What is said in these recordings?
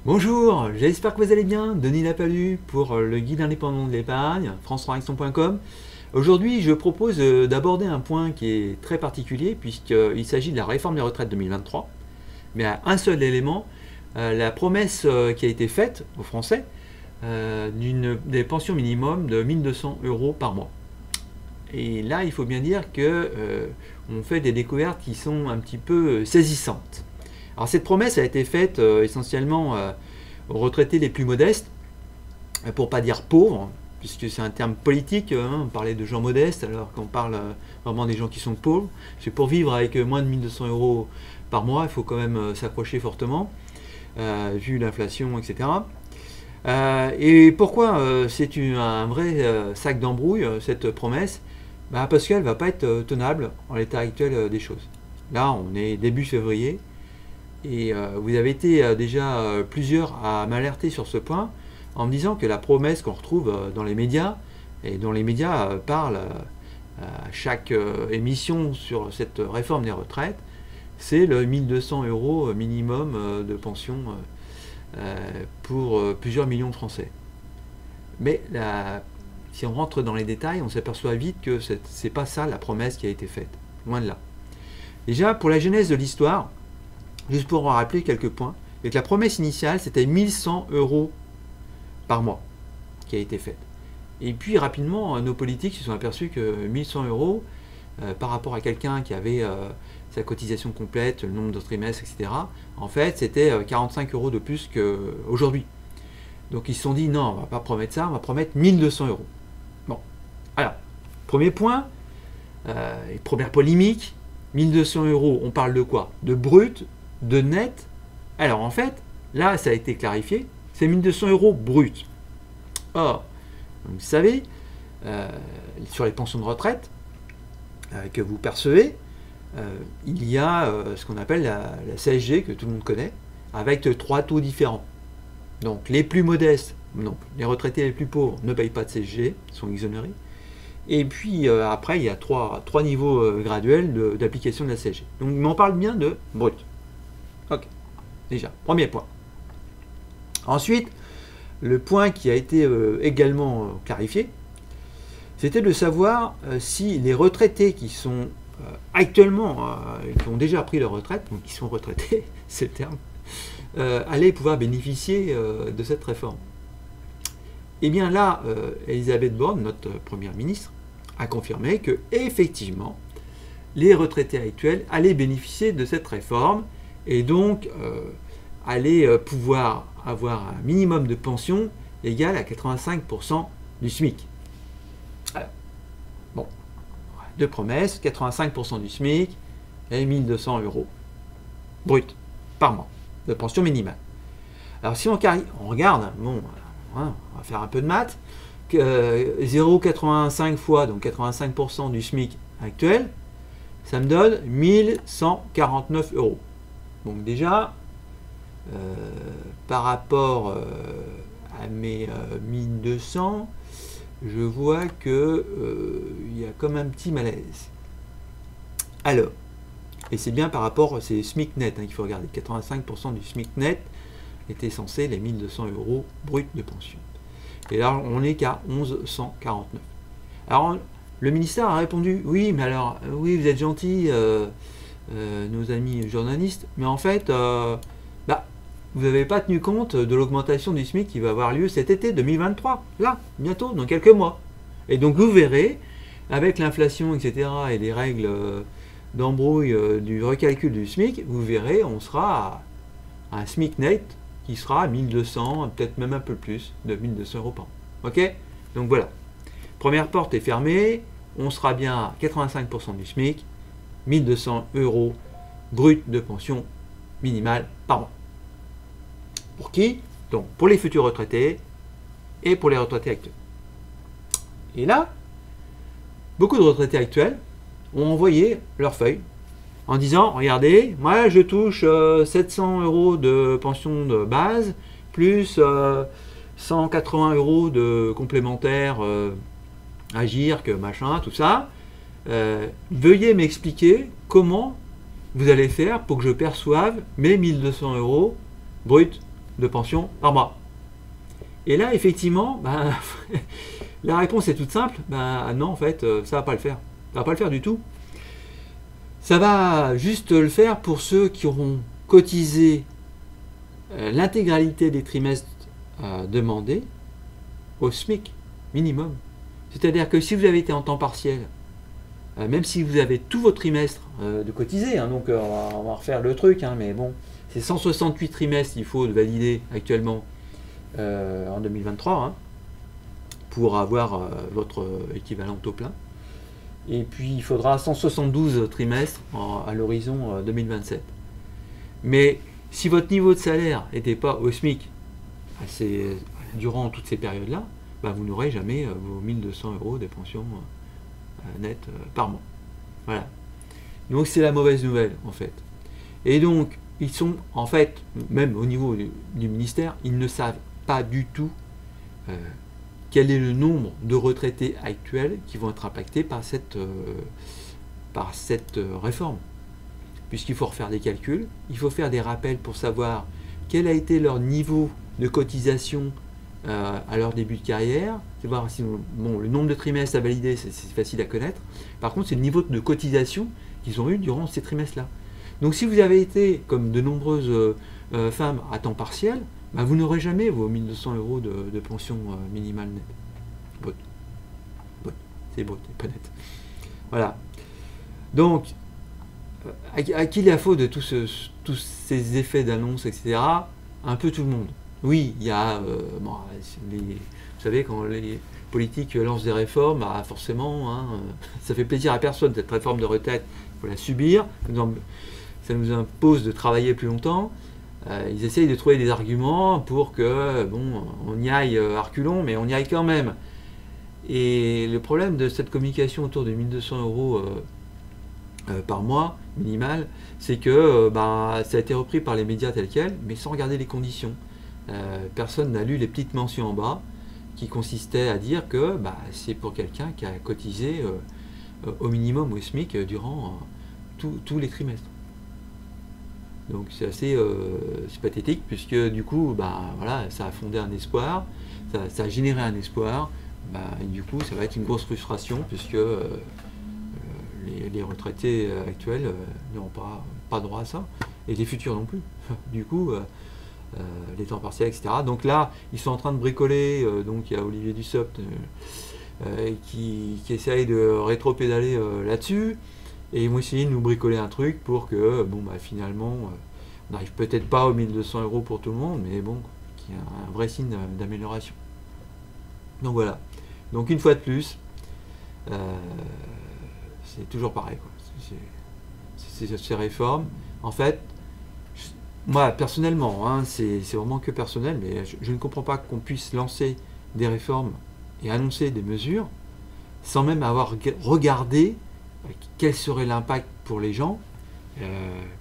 Bonjour, j'espère que vous allez bien. Denis Lapalu pour le guide indépendant de l'épargne, france3action.com. Aujourd'hui, je propose d'aborder un point qui est très particulier puisqu'il s'agit de la réforme des retraites 2023. Mais à un seul élément, la promesse qui a été faite aux Français des pensions minimum de 1200 € par mois. Et là, il faut bien dire qu'on fait des découvertes qui sont un petit peu saisissantes. Alors cette promesse a été faite essentiellement aux retraités les plus modestes, pour ne pas dire pauvres, puisque c'est un terme politique, on parlait de gens modestes alors qu'on parle vraiment des gens qui sont pauvres. C'est pour vivre avec moins de 1200 € par mois, il faut quand même s'accrocher fortement, vu l'inflation, etc. Et pourquoi c'est un vrai sac d'embrouille, cette promesse? Parce qu'elle ne va pas être tenable en l'état actuel des choses. Là, on est début février, et vous avez été déjà plusieurs à m'alerter sur ce point en me disant que la promesse qu'on retrouve dans les médias, et dont les médias parlent à chaque émission sur cette réforme des retraites, c'est le 1200 € minimum de pension pour plusieurs millions de Français. Mais si on rentre dans les détails, on s'aperçoit vite que ce n'est pas ça la promesse qui a été faite. Loin de là. Déjà, pour la genèse de l'histoire, juste pour en rappeler quelques points, et que la promesse initiale, c'était 1100 € par mois qui a été faite. Et puis rapidement, nos politiques se sont aperçus que 1100 € par rapport à quelqu'un qui avait sa cotisation complète, le nombre de trimestres, etc., en fait, c'était 45 € de plus qu'aujourd'hui. Donc ils se sont dit, non, on ne va pas promettre ça, on va promettre 1200 €. Bon, alors, premier point, première polémique, 1200 € on parle de quoi? De brut, de net. Alors en fait, là ça a été clarifié, c'est 1200 € brut. Or, vous savez, sur les pensions de retraite que vous percevez, il y a ce qu'on appelle la CSG, que tout le monde connaît, avec 3 taux différents. Donc les plus modestes, donc les retraités les plus pauvres ne payent pas de CSG, sont exonérés. Et puis après, il y a trois niveaux graduels d'application de la CSG. Donc on parle bien de brut. Ok, déjà, premier point. Ensuite, le point qui a été également clarifié, c'était de savoir si les retraités qui sont actuellement, qui ont déjà pris leur retraite, donc qui sont retraités, c'est le terme, allaient pouvoir bénéficier de cette réforme. Et bien là, Elisabeth Borne, notre première ministre, a confirmé que effectivement, les retraités actuels allaient bénéficier de cette réforme et donc allaient pouvoir avoir un minimum de pension égal à 85% du SMIC. Alors, bon, deux promesses, 85% du SMIC et 1200 € brut par mois de pension minimale. Alors si on regarde, bon, hein, on va faire un peu de maths, 0,85 fois, donc 85% du SMIC actuel, ça me donne 1149 €. Donc déjà, par rapport à mes 1200, je vois qu'il y a comme un petit malaise. Alors, et c'est bien par rapport, c'est SMIC net qu'il faut regarder, 85% du SMIC net était censé les 1200 € brut de pension. Et là, on n'est qu'à 1149. Alors, le ministère a répondu, oui, mais alors, oui, vous êtes gentils, nos amis journalistes, mais en fait, vous n'avez pas tenu compte de l'augmentation du SMIC qui va avoir lieu cet été 2023, là, bientôt, dans quelques mois. Et donc, vous verrez, avec l'inflation, etc., et les règles d'embrouille du recalcul du SMIC, vous verrez, on sera à un SMIC net qui sera à 1200, peut-être même un peu plus, de 1200 € par an. Ok? Donc voilà. Première porte est fermée, on sera bien à 85% du SMIC, 1200 € brut de pension minimale par mois. Pour qui? Donc pour les futurs retraités et pour les retraités actuels. Et là, beaucoup de retraités actuels ont envoyé leur feuille en disant, regardez, moi je touche 700 € de pension de base, plus 180 € de complémentaire Agir, que machin, tout ça. Veuillez m'expliquer comment vous allez faire pour que je perçoive mes 1200 € bruts de pension par mois. Et là, effectivement, ben, la réponse est toute simple. Ben, non, en fait, ça ne va pas le faire. Ça ne va pas le faire du tout. Ça va juste le faire pour ceux qui auront cotisé l'intégralité des trimestres demandés au SMIC minimum. C'est-à-dire que si vous avez été en temps partiel, même si vous avez tout votre trimestre de cotiser, hein, donc on va refaire le truc, hein, mais bon, c'est 168 trimestres qu'il faut valider actuellement en 2023 hein, pour avoir votre équivalent taux plein. Et puis il faudra 172 trimestres à l'horizon 2027. Mais si votre niveau de salaire n'était pas au SMIC durant toutes ces périodes-là, bah, vous n'aurez jamais vos 1200 € de pension nette par mois. Voilà. Donc c'est la mauvaise nouvelle en fait. Et donc ils sont en fait, même au niveau du ministère, ils ne savent pas du tout quel est le nombre de retraités actuels qui vont être impactés par cette réforme. Puisqu'il faut refaire des calculs, il faut faire des rappels pour savoir quel a été leur niveau de cotisation à leur début de carrière, c'est voir si bon, le nombre de trimestres à valider, c'est facile à connaître. Par contre, c'est le niveau de cotisation qu'ils ont eu durant ces trimestres-là. Donc si vous avez été, comme de nombreuses femmes, à temps partiel, bah, vous n'aurez jamais vos 1200 € de pension minimale nette. Brut. C'est brut, c'est pas net. Voilà. Donc, à qui la faute de tous ces effets d'annonce, etc. Un peu tout le monde. Oui, il y a, bon, vous savez, quand les politiques lancent des réformes, bah forcément, hein, ça fait plaisir à personne, cette réforme de retraite, il faut la subir, ça nous impose de travailler plus longtemps. Ils essayent de trouver des arguments pour que, bon, on y aille à reculons, mais on y aille quand même. Et le problème de cette communication autour de 1200 € par mois, minimal, c'est que bah, ça a été repris par les médias tels quels, mais sans regarder les conditions. Personne n'a lu les petites mentions en bas qui consistaient à dire que bah, c'est pour quelqu'un qui a cotisé au minimum au SMIC durant tous les trimestres. Donc c'est assez pathétique puisque du coup bah, voilà, ça a fondé un espoir, ça a généré un espoir, bah, et du coup ça va être une grosse frustration puisque les retraités actuels n'auront pas droit à ça, et les futurs non plus. Du coup, les temps partiels, etc. Donc là, ils sont en train de bricoler, donc il y a Olivier Dussopt qui essaye de rétro-pédaler là-dessus, et ils vont essayer de nous bricoler un truc pour que, bon, bah, finalement, on n'arrive peut-être pas aux 1200 € pour tout le monde, mais bon, qu'il y a un vrai signe d'amélioration. Donc voilà. Donc une fois de plus, c'est toujours pareil, quoi. Ces réformes, en fait, moi personnellement, hein, c'est vraiment que personnel, mais je ne comprends pas qu'on puisse lancer des réformes et annoncer des mesures sans même avoir regardé quel serait l'impact pour les gens,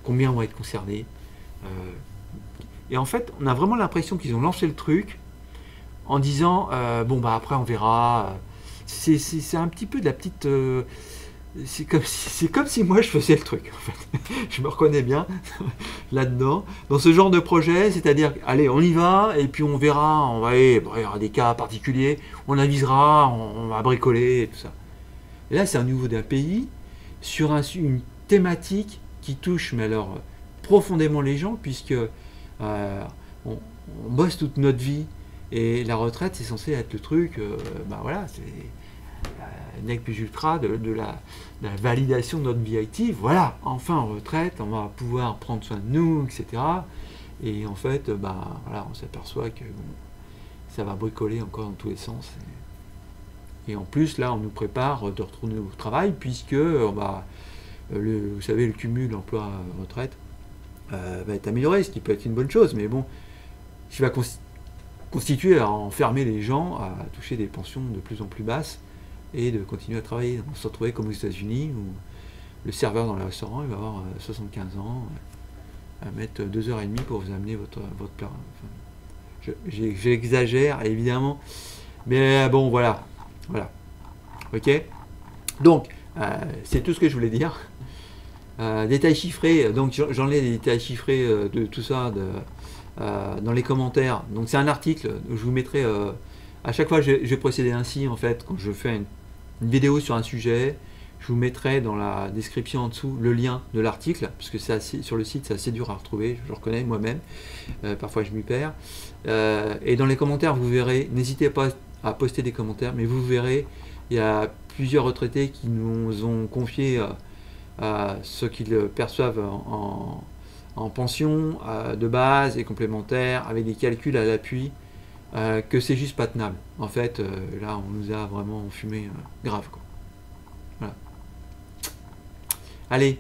combien vont être concernés. Et en fait, on a vraiment l'impression qu'ils ont lancé le truc en disant bon bah après on verra. C'est un petit peu de la petite c'est comme si moi je faisais le truc en fait. Je me reconnais bien là-dedans, dans ce genre de projet, c'est-à-dire allez on y va et puis on verra, il y aura des cas particuliers, on avisera, on va bricoler et tout ça. Et là c'est un niveau d'un pays sur une thématique qui touche mais alors profondément les gens puisque on bosse toute notre vie et la retraite c'est censé être le truc, bah voilà, c'est nec plus ultra de la validation de notre vie active. Voilà, enfin en retraite, on va pouvoir prendre soin de nous, etc. Et en fait, bah, voilà, on s'aperçoit que bon, ça va bricoler encore dans tous les sens. Et en plus, là, on nous prépare de retourner au travail, puisque vous savez, le cumul emploi-retraite va être amélioré, ce qui peut être une bonne chose, mais bon, qui va constituer à enfermer les gens à toucher des pensions de plus en plus basses et de continuer à travailler. On se retrouve comme aux États-Unis où le serveur dans le restaurant il va avoir 75 ans, à mettre 2h30 pour vous amener votre plat. Enfin, j'exagère évidemment, mais bon voilà. Ok. Donc c'est tout ce que je voulais dire. Détails chiffrés. Donc j'en ai des détails chiffrés de tout ça dans les commentaires. Donc c'est un article, je vous mettrai, à chaque fois je vais procéder ainsi en fait, quand je fais une vidéo sur un sujet, je vous mettrai dans la description en dessous le lien de l'article, parce que sur le site c'est assez dur à retrouver, je le reconnais moi-même, parfois je m'y perds. Et dans les commentaires vous verrez, n'hésitez pas à poster des commentaires, mais vous verrez, il y a plusieurs retraités qui nous ont confié ce qu'ils perçoivent en pension de base et complémentaire, avec des calculs à l'appui, que c'est juste pas tenable. En fait, là on nous a vraiment fumé grave, quoi. Voilà. Allez,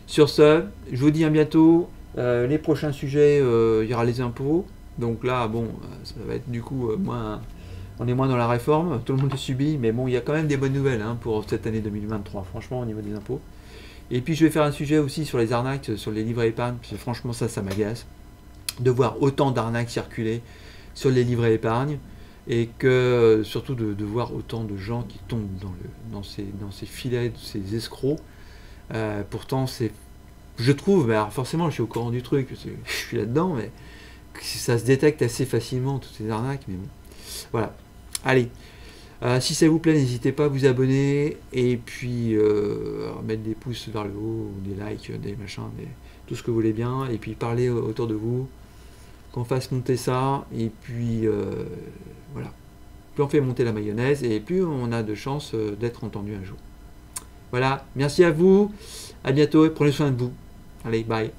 sur ce, je vous dis à bientôt. Les prochains sujets, il y aura les impôts. Donc là, bon, ça va être du coup moins... On est moins dans la réforme, tout le monde le subit, mais bon, il y a quand même des bonnes nouvelles pour cette année 2023, franchement, au niveau des impôts. Et puis je vais faire un sujet aussi sur les arnaques, sur les livrets épargne, parce que franchement ça m'agace, de voir autant d'arnaques circuler sur les livrets épargne, et que surtout de voir autant de gens qui tombent dans ces filets, ces escrocs. Pourtant, je trouve, alors forcément je suis au courant du truc, je suis là-dedans, mais ça se détecte assez facilement, toutes ces arnaques, mais bon, voilà. Allez, si ça vous plaît, n'hésitez pas à vous abonner, et puis mettre des pouces vers le haut, ou des likes, des machins, tout ce que vous voulez bien, et puis parler autour de vous, qu'on fasse monter ça, et puis voilà. Plus on fait monter la mayonnaise, et plus on a de chances d'être entendu un jour. Voilà, merci à vous, à bientôt, et prenez soin de vous. Allez, bye.